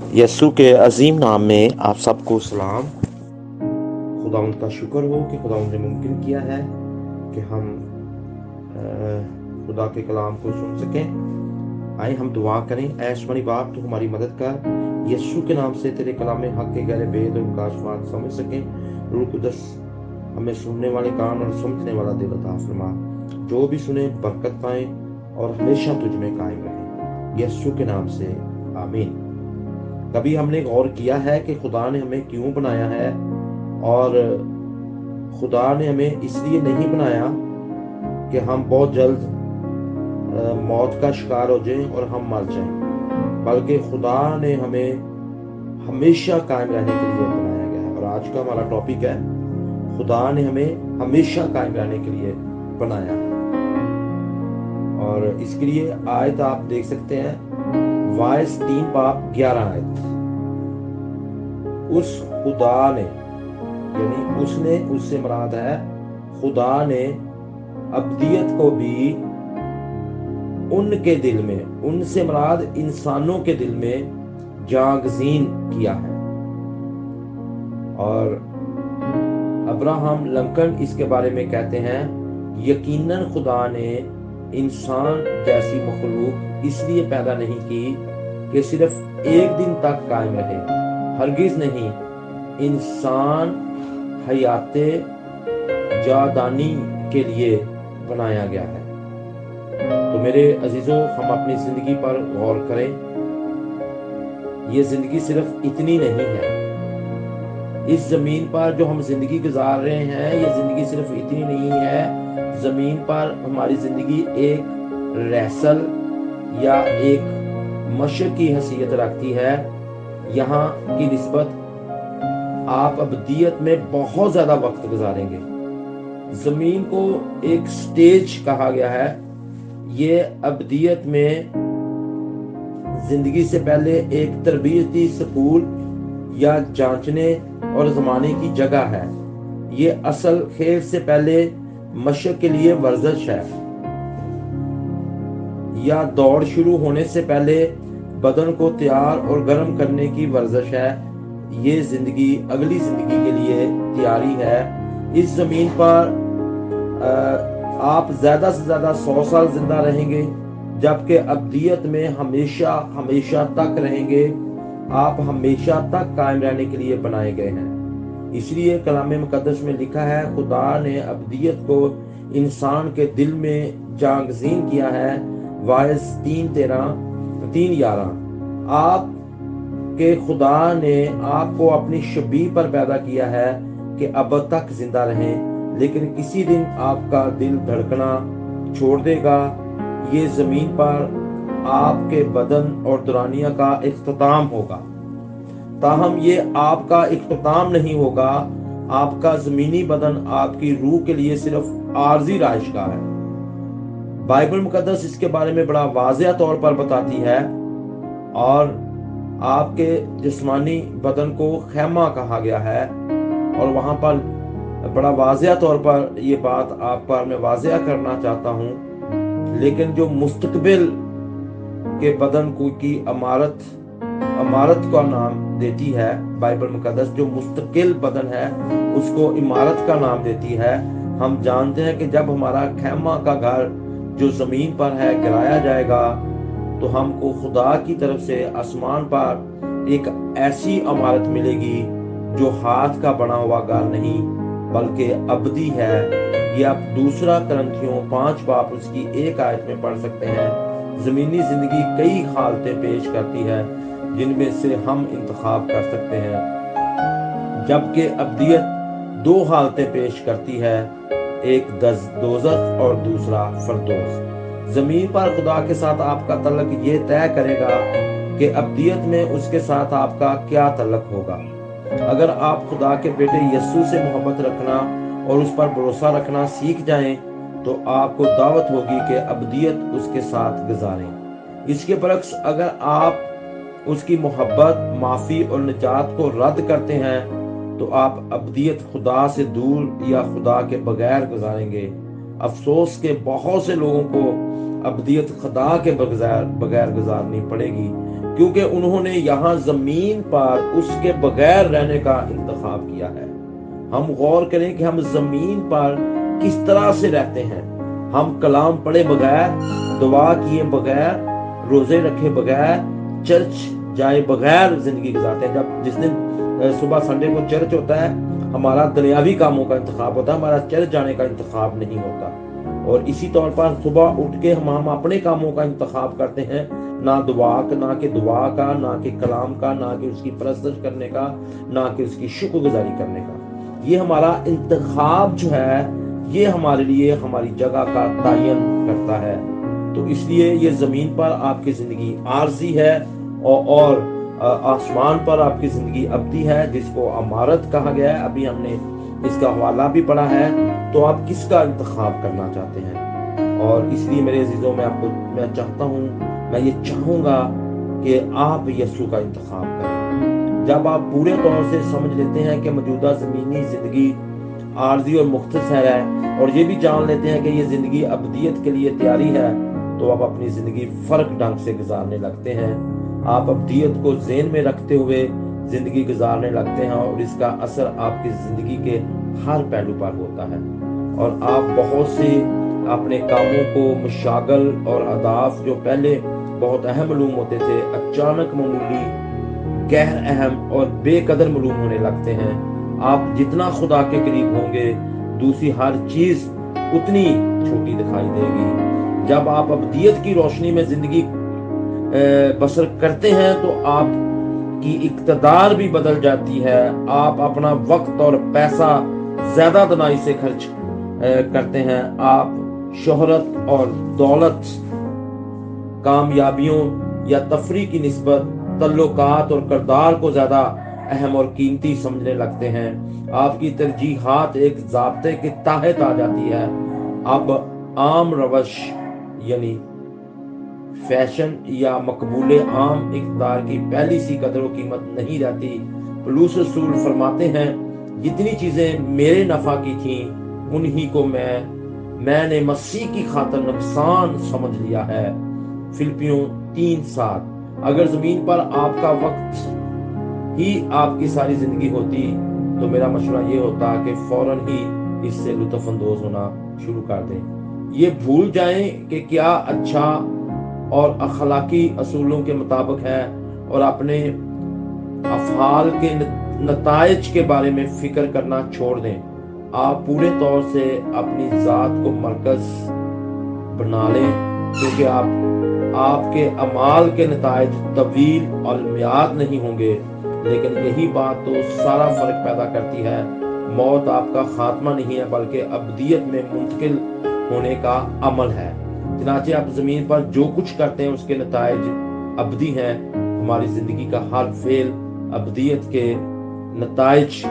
यस्सु के अजीम नाम में आप सबको सलाम। खुदा उनका शुक्र हो कि खुदा ने मुमकिन किया है कि हम खुदा के कलाम को सुन सकें। आए हम दुआ करें। ऐ आसमानी बाप, तो हमारी मदद कर, यस्सु के नाम से तेरे कलाम में हक के गहरे भेद और प्रकाशवाद समझ सकें। रूह कुदस हमें सुनने वाले कान और समझने वाला दिल अता फरमा। जो भी सुने बरकत पाए और हमेशा तुझ में कायम रहे, यस्सु के नाम से आमीन। कभी हमने गौर किया है कि खुदा ने हमें क्यों बनाया है, और खुदा ने हमें इसलिए नहीं बनाया कि हम बहुत जल्द मौत का शिकार हो जाएं और हम मर जाएं, बल्कि खुदा ने हमें हमेशा कायम रहने के लिए बनाया गया है। और आज का हमारा टॉपिक है, खुदा ने हमें हमेशा कायम रहने के लिए बनाया है। और इसके लिए आयत आप देख सकते हैं, वाइस 3:11 आयत। उस खुदा ने, यानी उसने, उससे मुराद है खुदा ने अब्दियत को भी उनके दिल में, उनसे मुराद इंसानों के दिल में जागजीन किया है। और अब्राहम लिंकन इसके बारे में कहते हैं, यकीनन खुदा ने इंसान जैसी मखलूक इसलिए पैदा नहीं की कि सिर्फ एक दिन तक कायम रहे, हरगिज नहीं। इंसान हयाते जादानी के लिए बनाया गया है। तो मेरे अजीजों, हम अपनी जिंदगी पर गौर करें। ये जिंदगी सिर्फ इतनी नहीं है। इस जमीन पर जो हम जिंदगी गुजार रहे हैं, ये जिंदगी सिर्फ इतनी नहीं है। जमीन पर हमारी जिंदगी एक रैसल या एक मशक की हैसियत रखती है। यहाँ की निस्बत आप अब्दियत में बहुत ज्यादा वक्त गुजारेंगे। जमीन को एक स्टेज कहा गया है। ये अब्दियत में जिंदगी से पहले एक तरबियती स्कूल या जांचने और जमाने की जगह है। ये असल खेल से पहले मशक के लिए वर्जिश है, या दौड़ शुरू होने से पहले बदन को तैयार और गर्म करने की वर्जिश है। ये जिंदगी अगली जिंदगी के लिए तैयारी है। इस जमीन पर आप ज्यादा से ज्यादा 100 साल जिंदा रहेंगे, जबकि अब्दियत में हमेशा हमेशा तक रहेंगे। आप हमेशा तक कायम रहने के लिए बनाए गए हैं। इसलिए कलाम मुकद्दस में लिखा है, खुदा ने अब्दियत को इंसान के दिल में जागजीन किया है। वाइस 3:11। आप के खुदा ने आपको अपनी शबीह पर पैदा किया है कि अब तक जिंदा रहें, लेकिन किसी दिन आपका दिल धड़कना छोड़ देगा। ये जमीन पर आपके बदन और दुरानिया का इख्तिताम होगा। ताहम ये आपका इख्तिताम नहीं होगा। आपका जमीनी बदन आपकी रूह के लिए सिर्फ आर्जी राइशगाह है। बाइबल मुकद्दस इसके बारे में बड़ा वाज़ेह तौर पर बताती है। और आपके जिस्मानी बदन को खैमा कहा गया है, और वहां पर बड़ा वाज़ेह तौर पर ये बात आप पर मैं वाज़ेह करना चाहता हूँ। लेकिन जो मुस्तकबिल के बदन को की इमारत का नाम देती है बाइबल मुकद्दस, जो मुस्तकिल बदन है उसको इमारत का नाम देती है। हम जानते हैं कि जब हमारा खैमा का घर जो जमीन पर है गिराया जाएगा, तो हमको खुदा की तरफ से आसमान पर एक ऐसी इमारत मिलेगी जो हाथ का बना हुआ घर नहीं बल्कि अबदी है। ये आप 2 करंथियों 5 उसकी 1 आयत में पढ़ सकते हैं। जमीनी जिंदगी कई हालतें पेश करती है जिनमें से हम इंतखाब कर सकते हैं, जबकि अब्दियत 2 हालतें पेश करती है, एक दोज़ख और दूसरा फरदौस। जमीन पर खुदा के साथ आपका तल्लक ये तय करेगा कि अब्दियत में उसके साथ आपका क्या तल्लक होगा। अगर आप खुदा के बेटे यस्सु से मोहब्बत रखना और उस पर भरोसा रखना सीख जाएं, तो आपको दावत होगी कि अब्दियत उसके साथ गुजारें। इसके बरक्स अगर आप उसकी मोहब्बत, माफ़ी और निजात को रद्द करते हैं, तो आप अब्दियत खुदा से दूर या खुदा के बगैर गुजारेंगे। अफसोस के बहुत से लोगों को अब्दियत खुदा के बगैर गुजारनी पड़ेगी। क्योंकि उन्होंने यहाँ जमीन पर उसके बगैर रहने का इंतखाब किया है। हम गौर करें कि हम जमीन पर किस तरह से रहते हैं। हम कलाम पढ़े बगैर, दुआ किए बगैर, रोजे रखे बगैर, चर्च जाए बगैर जिंदगी गुजारते हैं। जब जिस दिन सुबह संडे को चर्च होता है, हमारा दुनियावी कामों का इंतखाब होता है, हमारा चर्च जाने का इंतखाब नहीं होता। और इसी तौर पर सुबह उठ के हम अपने कामों का इंतखाब करते हैं, ना कि दुआ का, ना कि कलाम का, ना कि उसकी परस्तश करने का, ना कि उसकी शुक्रगुजारी करने का। ये हमारा इंतखाब जो है, ये हमारे लिए हमारी जगह का तयन करता है। तो इसलिए ये जमीन पर आपकी जिंदगी आरजी है और आसमान पर आपकी जिंदगी अब्दी है, जिसको अमारत कहा गया है। अभी हमने इसका हवाला भी पढ़ा है। तो आप किसका इंतखाब करना चाहते हैं? और इसलिए मेरे अजीजों में मैं चाहता हूँ, मैं ये चाहूंगा कि आप यीशु का इंतखाब करें। जब आप पूरे तौर से समझ लेते हैं कि मौजूदा ज़मीनी ज़िंदगी आर्जी और मुख्तसर है, और ये भी जान लेते हैं कि ये ज़िंदगी अब्दियत के लिए तैयारी है, तो आप अपनी ज़िंदगी फ़र्क ढंग से गुजारने लगते हैं। आप अब्दियत को ज़हन में रखते हुए ज़िंदगी गुजारने लगते हैं, और इसका असर आपकी ज़िंदगी के हर पहलू पर होता है। और आप बहुत से अपने कामों को मशागल और अहदाफ जो पहले बहुत अहम मालूम होते थे, अचानक मामूली, गैर अहम और बेकदर मालूम होने लगते हैं। आप जितना खुदा के करीब होंगे, दूसरी हर चीज उतनी छोटी दिखाई देगी। जब आप अब्दियत की रोशनी में जिंदगी बसर करते हैं, तो आपकी इक़्तिदार भी बदल जाती है। आप अपना वक्त और पैसा ज्यादा दनाई से खर्च करते हैं। आप शोहरत और दौलत, कामयाबियों या तफरी की निस्बत तल्लुकात और किरदार को ज्यादा अहम और कीमती समझने लगते हैं। आपकी तरजीहात एक ज़ाब्ते के तहत आ जाती है। अब आम रवश यानी फैशन या मकबूले आम इक़्तिदार की पहली सी कदर व कीमत नहीं रहती। पौलुस रसूल फरमाते हैं, जितनी चीजें मेरे नफा की थीं, उन्हीं को मैंने मसीह की खातिर नुकसान समझ लिया है। फिलिपियों 3:7। अगर जमीन पर आपका वक्त ही आपकी सारी जिंदगी होती, तो मेरा मशवरा ये होता कि फौरन ही इससे लुत्फ अंदोज होना शुरू कर दें। ये भूल जाएं कि क्या अच्छा और अखलाकी असूलों के मुताबिक है, और अपने अफ़ाल के नताइज के बारे में फिक्र करना छोड़ दें। आप पूरे तौर से अपनी ज़ात को मरकज बना लें, क्योंकि आपके अमाल के नताइज तवील और मियाद नहीं होंगे। लेकिन यही बात तो सारा फर्क पैदा करती है। मौत आपका खात्मा नहीं है, बल्कि अब्दियत में मुंतकिल होने का अमल है। चनाचे आप जमीन पर जो कुछ करते हैं, उसके नताइज अब्दी हैं। हमारी जिंदगी का हर फेल अब्दियत के नताइज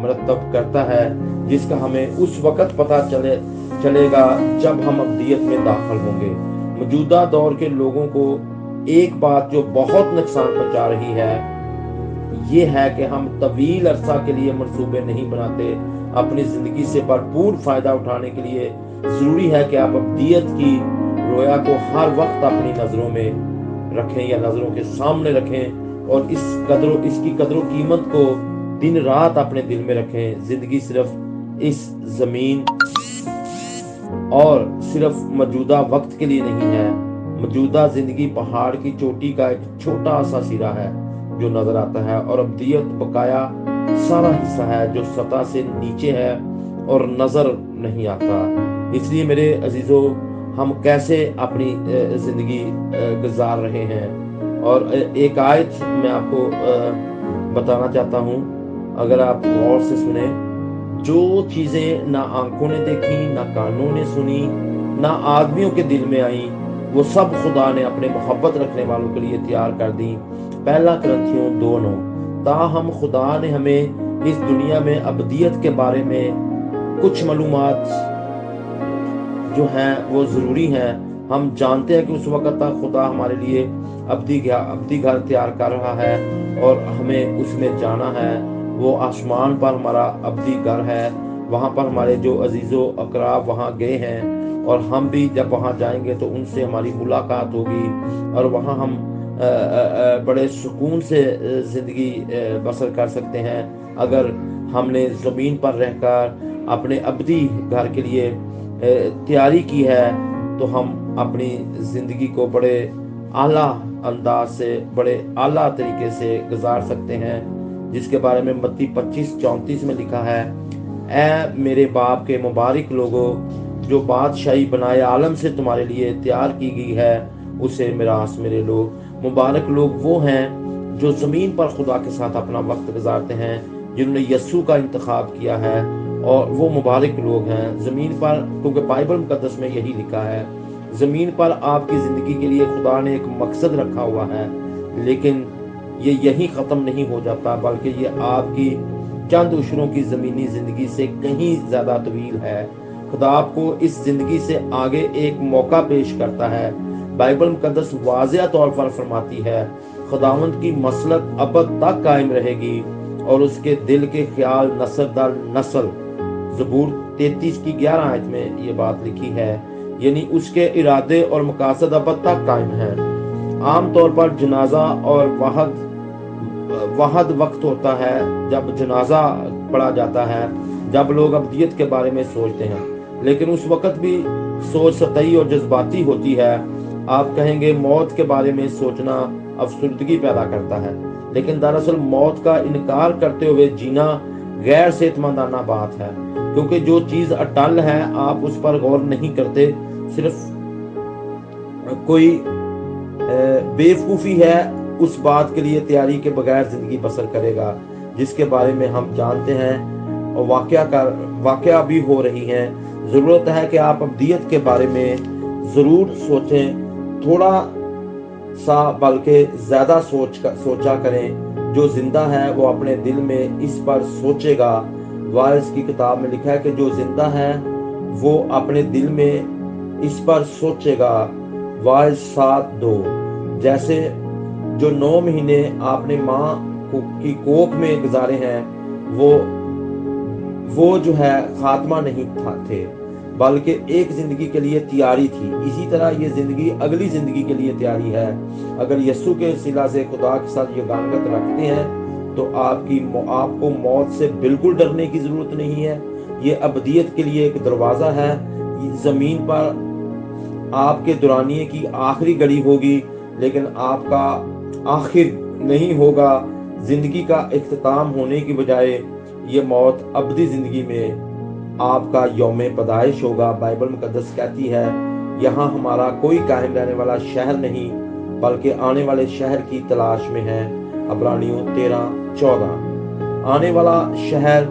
मरतब करता है, जिसका हमें उस वक्त पता चलेगा जब हम अब्दियत में दाखिल होंगे। मौजूदा दौर के लोगों को एक बात जो बहुत नुकसान पहुंचा रही है, ये है कि हम तवील अरसा के लिए मंसूबे नहीं बनाते। अपनी जिंदगी से भरपूर फायदा उठाने के लिए जरूरी है कि आप अब्दियत की रोया को हर वक्त अपनी नजरों में रखें या नजरों के सामने रखें, और इसकी कदरों कीमत को दिन रात अपने दिल में रखें। जिंदगी सिर्फ इस जमीन और सिर्फ मौजूदा वक्त के लिए नहीं है। मौजूदा जिंदगी पहाड़ की चोटी का एक छोटा सा सिरा है जो नजर आता है, और अब्दियत बकाया सारा हिस्सा है जो सतह से नीचे है और नजर नहीं आता। इसलिए मेरे अजीजों, हम कैसे अपनी जिंदगी गुजार रहे हैं, और एक आयत मैं आपको बताना चाहता हूँ, अगर आप गौर से सुने। जो चीजें ना आंखों ने देखी, ना कानों ने सुनी, ना आदमियों के दिल में आई, वो सब खुदा ने अपने मोहब्बत रखने वालों के लिए तैयार कर दी। पहला कुरिन्थियों 2:9। ताहम खुदा ने हमें इस दुनिया में अब्दियत के बारे में कुछ मालूमात जो हैं वो जरूरी हैं। हम जानते हैं कि उस वक्त तक खुदा हमारे लिए अब्दी घर तैयार कर रहा है, और हमें उसमें जाना है। वो आसमान पर हमारा अब्दी घर है। वहाँ पर हमारे जो अजीज़ो अकराब वहाँ गए हैं, और हम भी जब वहाँ जाएंगे तो उनसे हमारी मुलाकात होगी, और वहाँ हम बड़े सुकून से ज़िंदगी बसर कर सकते हैं अगर हमने ज़मीन पर रहकर अपने अबदी घर के लिए तैयारी की है। तो हम अपनी ज़िंदगी को बड़े आला अंदाज से, बड़े आला तरीके से गुजार सकते हैं, जिसके बारे में मत्ती 25:34 में लिखा है, ऐ मेरे बाप के मुबारक लोगों, जो बादशाही बनाए आलम से तुम्हारे लिए तैयार की गई है, उसे मिरास मेरे लोग। मुबारक लोग वो हैं जो ज़मीन पर खुदा के साथ अपना वक्त गुजारते हैं, जिन्होंने यस्सु का इंतखाब किया है, और वो मुबारक लोग हैं ज़मीन पर, क्योंकि बाइबल मुकद्दस में यही लिखा है। ज़मीन पर आपकी ज़िंदगी के लिए खुदा ने एक मकसद रखा हुआ है, लेकिन ये यहीं ख़त्म नहीं हो जाता, बल्कि ये आपकी चंद उशरों की ज़मीनी ज़िंदगी से कहीं ज़्यादा तवील है। खुदा आपको इस ज़िंदगी से आगे एक मौका पेश करता है। बाइबल मुकद्दस वाज़िया तौर पर फरमाती है, खुदावंद की मसलक अबद तक कायम रहेगी और उसके दिल के ख्याल नस्ल दर नस्ल। ज़बूर 33:11 आयत में ये बात लिखी है, यानी उसके इरादे और मकासद अबद तक कायम हैं। आम तौर पर जनाजा और वाहद वक्त होता है जब जनाजा पढ़ा जाता है, जब लोग अब्दियत के बारे में सोचते हैं, लेकिन उस वक्त भी सोच सतही और जज्बाती होती है। आप कहेंगे मौत के बारे में सोचना अफसुर्दगी पैदा करता है, लेकिन दरअसल मौत का इनकार करते हुए जीना गैर सेहतमंदाना बात है, क्योंकि जो चीज़ अटल है आप उस पर गौर नहीं करते। सिर्फ कोई बेवकूफ़ी है उस बात के लिए तैयारी के बगैर ज़िंदगी बसर करेगा जिसके बारे में हम जानते हैं और वाक़या भी हो रही हैं। ज़रूरत है कि आप अब्दियत के बारे में ज़रूर सोचें, थोड़ा सा बल्कि ज़्यादा सोचा करें। जो जिंदा है वो अपने दिल में इस पर सोचेगा। वारिस की किताब में लिखा है कि जो जिंदा है वो अपने दिल में इस पर सोचेगा। वारिस 7:2। जैसे जो 9 महीने आपने माँ की कोख में गुजारे हैं, वो जो है खात्मा नहीं थे, बल्कि एक जिंदगी के लिए तैयारी थी। इसी तरह ये जिंदगी अगली जिंदगी के लिए तैयारी है। अगर यस्सु के सिला से खुदा के साथ यगानत रखते हैं तो आपको मौत से बिल्कुल डरने की जरूरत नहीं है। ये अबदियत के लिए एक दरवाजा है। जमीन पर आपके दुरानिये की आखिरी घड़ी होगी, लेकिन आपका आखिर नहीं होगा। जिंदगी का इख्तिताम होने की बजाय ये मौत अबदी जिंदगी में आपका यौम पैदाइश होगा। बाइबल मुकद्दस कहती है, यहाँ हमारा कोई कायम रहने वाला शहर नहीं, बल्कि आने वाले शहर की तलाश में है। अब्रानियों 13:14। आने वाला शहर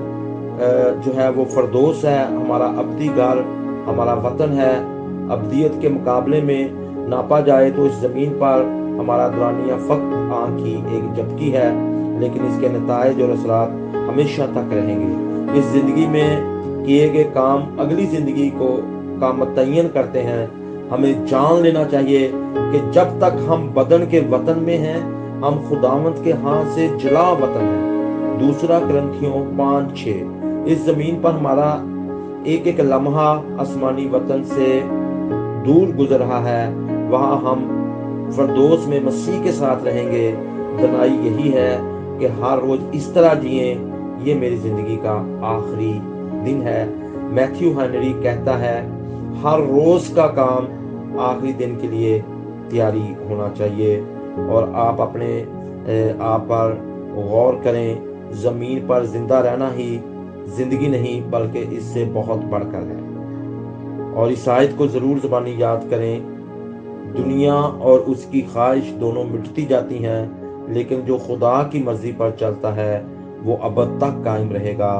जो है वो फरदोस है, हमारा अबदी घर, हमारा वतन है। अबदियत के मुकाबले में नापा जाए तो इस जमीन पर हमारा दुरानिया फक्त आँख की एक झपकी है, लेकिन इसके नताइज और असरात हमेशा तक रहेंगे। इस जिंदगी में किए गए काम अगली जिंदगी का मुतय्यन करते हैं। हमें जान लेना चाहिए कि जब तक हम बदन के वतन में हैं, हम खुदावंत के हाथ से जुदा वतन हैं। दूसरा कुरिन्थियों 5:6। इस जमीन पर हमारा एक एक लम्हा आसमानी वतन से दूर गुजर रहा है, वहां हम फरदोस में मसीह के साथ रहेंगे। दनाई यही है कि हर रोज इस तरह जिए, ये मेरी जिंदगी का आखिरी दिन है। मैथ्यू हेनरी कहता है, हर रोज का काम आखिरी दिन के लिए तैयारी होना चाहिए। और आप अपने आप पर गौर करें, जमीन पर जिंदा रहना ही जिंदगी नहीं बल्कि इससे बहुत बढ़कर है। और इस आयत को जरूर ज़बानी याद करें, दुनिया और उसकी ख्वाहिश दोनों मिटती जाती हैं, लेकिन जो खुदा की मर्जी पर चलता है वो अबद तक कायम रहेगा।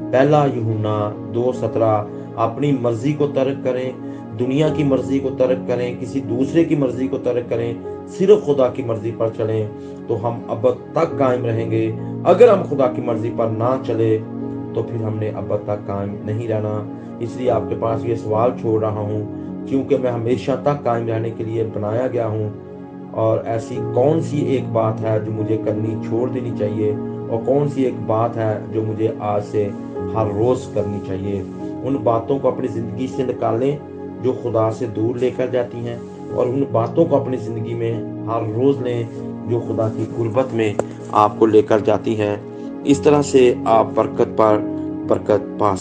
पहला यूहन्ना 2:17। अपनी मर्जी को तर्क करें, दुनिया की मर्जी को तर्क करें, किसी दूसरे की मर्जी को तर्क करें, सिर्फ खुदा की मर्जी पर चलें तो हम अबद तक कायम रहेंगे। अगर हम खुदा की मर्जी पर ना चले तो फिर हमने अबद तक कायम नहीं रहना। इसलिए आपके पास ये सवाल छोड़ रहा हूँ, क्योंकि मैं हमेशा तक कायम रहने के लिए बनाया गया हूँ, और ऐसी कौन सी एक बात है जो मुझे करनी छोड़ देनी चाहिए, और कौन सी एक बात है जो मुझे आज से हर रोज करनी चाहिए। उन बातों को अपनी ज़िंदगी से निकालें जो खुदा से दूर लेकर जाती हैं, और उन बातों को अपनी ज़िंदगी में ہر روز لیں جو خدا کی قربت میں آپ کو لے کر جاتی ہیں۔ اس طرح سے آپ برکت پر برکت پا